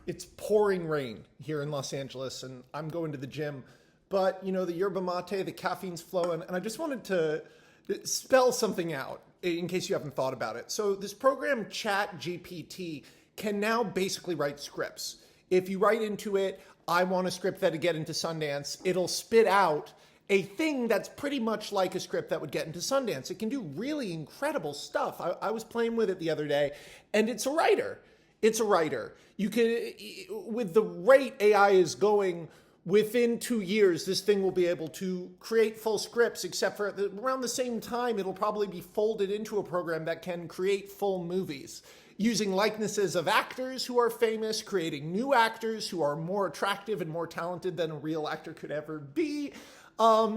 It's pouring rain here in Los Angeles, and I'm going to the gym. But, you know, the yerba mate, the caffeine's flowing, and I just wanted to spell something out in case you haven't thought about it. So this program, Chat GPT, can now basically write scripts. If you write into it, I want a script that'll get into Sundance, it'll spit out a thing that's pretty much like a script that would get into Sundance. It can do really incredible stuff. I was playing with it the other day, and it's a writer. It's a writer. You can, with the rate AI is going, within 2 years, this thing will be able to create full scripts, except for around the same time, it'll probably be folded into a program that can create full movies, using likenesses of actors who are famous, creating new actors who are more attractive and more talented than a real actor could ever be.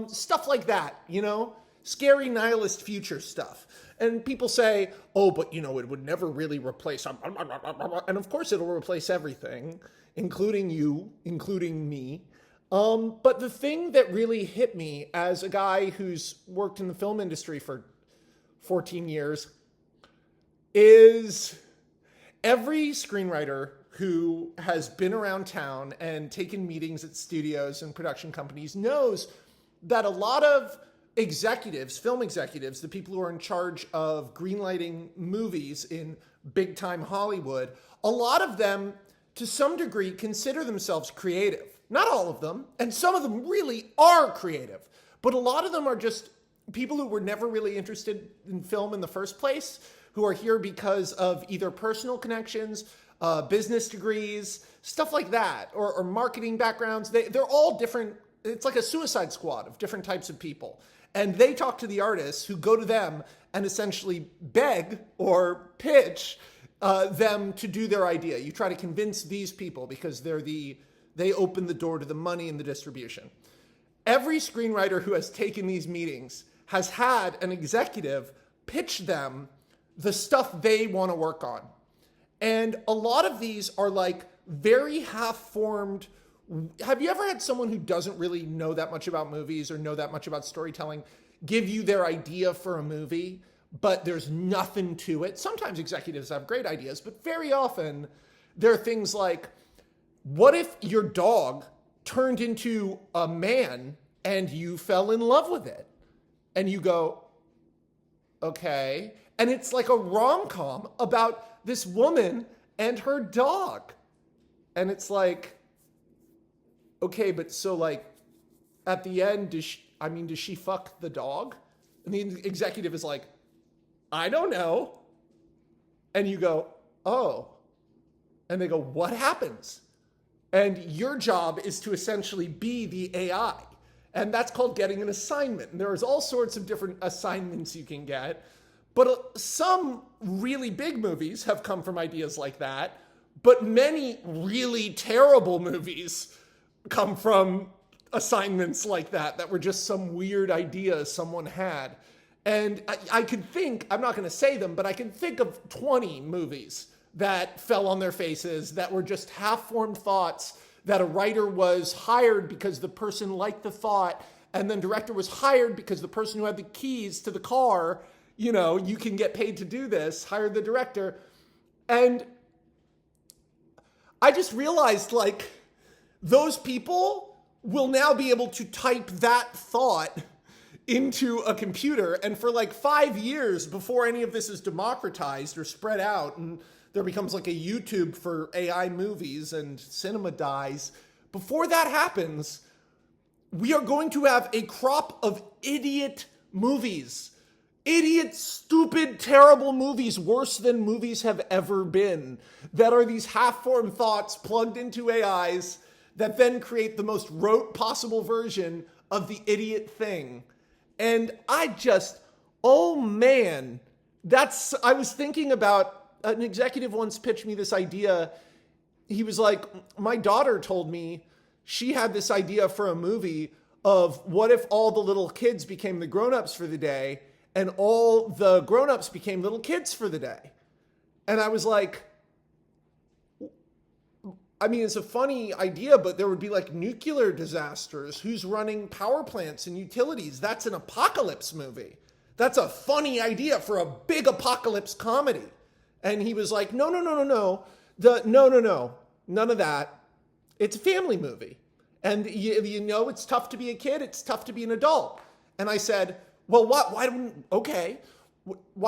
Stuff like that, you know? Scary nihilist future stuff. And people say, oh, but, you know, it would never really replace... And of course it'll replace everything, including you, including me. But the thing that really hit me as a guy who's worked in the film industry for 14 years is every screenwriter who has been around town and taken meetings at studios and production companies knows that a lot of executives, film executives, the people who are in charge of greenlighting movies in big time Hollywood, a lot of them, to some degree, consider themselves creative. Not all of them, and some of them really are creative, but a lot of them are just people who were never really interested in film in the first place, who are here because of either personal connections, business degrees, stuff like that, or marketing backgrounds. They're all different. It's like a Suicide Squad of different types of people. And they talk to the artists who go to them and essentially beg or pitch them to do their idea. You try to convince these people because they open the door to the money and the distribution. Every screenwriter who has taken these meetings has had an executive pitch them the stuff they want to work on. And a lot of these are like very half-formed. Have you ever had someone who doesn't really know that much about movies or know that much about storytelling give you their idea for a movie, but there's nothing to it? Sometimes executives have great ideas, but very often there are things like, what if your dog turned into a man and you fell in love with it? And you go, okay. And it's like a rom-com about this woman and her dog. And it's like, okay, but so like at the end, does she fuck the dog? And the executive is like, I don't know. And you go, oh. And they go, what happens? And your job is to essentially be the AI. And that's called getting an assignment. And there's all sorts of different assignments you can get. But some really big movies have come from ideas like that. But many really terrible movies come from assignments like that were just some weird idea someone had. And I could think, I'm not going to say them, but I can think of 20 movies that fell on their faces that were just half-formed thoughts that a writer was hired because the person liked the thought, and then director was hired because the person who had the keys to the car, you know, you can get paid to do this, hired the director. And I just realized, like, those people will now be able to type that thought into a computer. And for like 5 years before any of this is democratized or spread out and there becomes like a YouTube for AI movies and cinema dies, before that happens, we are going to have a crop of idiot movies. Idiot, stupid, terrible movies, worse than movies have ever been, that are these half-formed thoughts plugged into AIs that then create the most rote possible version of the idiot thing. And oh man, I was thinking about, an executive once pitched me this idea. He was like, my daughter told me she had this idea for a movie of what if all the little kids became the grown-ups for the day and all the grown-ups became little kids for the day. And I was like, I mean, it's a funny idea, but there would be like nuclear disasters. Who's running power plants and utilities? That's an apocalypse movie. That's a funny idea for a big apocalypse comedy. And he was like, no. none of that. It's a family movie. And you know it's tough to be a kid, it's tough to be an adult. And I said, well, why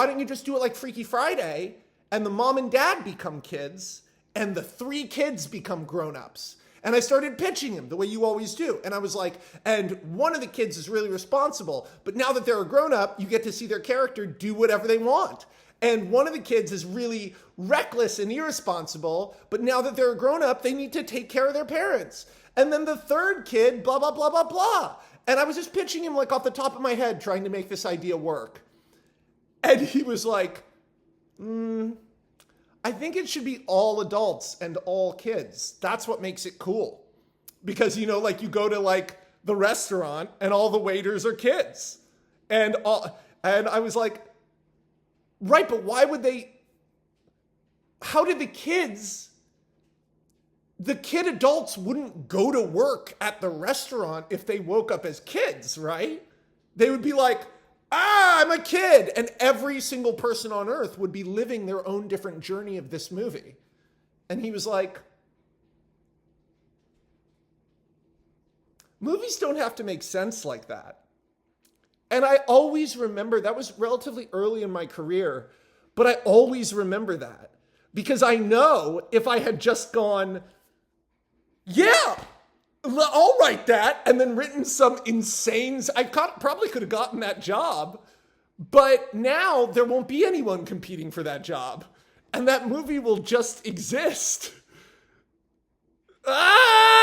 don't you just do it like Freaky Friday and the mom and dad become kids and the 3 kids become grown-ups? And I started pitching him the way you always do. And I was like, and one of the kids is really responsible, but now that they're a grown-up, you get to see their character do whatever they want. And one of the kids is really reckless and irresponsible, but now that they're a grown-up, they need to take care of their parents. And then the 3rd kid, blah, blah, blah, blah, blah. And I was just pitching him like off the top of my head, trying to make this idea work. And he was like, I think it should be all adults and all kids. That's what makes it cool. Because, you know, like you go to like the restaurant and all the waiters are kids. And I was like, right, but why would how did the kid adults wouldn't go to work at the restaurant if they woke up as kids, right? They would be like, I'm a kid. And every single person on earth would be living their own different journey of this movie. And he was like, movies don't have to make sense like that. And I always remember, that was relatively early in my career, but I always remember that. Because I know if I had just gone, yeah, I'll write that, and then written some insane, probably could have gotten that job, but now there won't be anyone competing for that job, and that movie will just exist. Ah!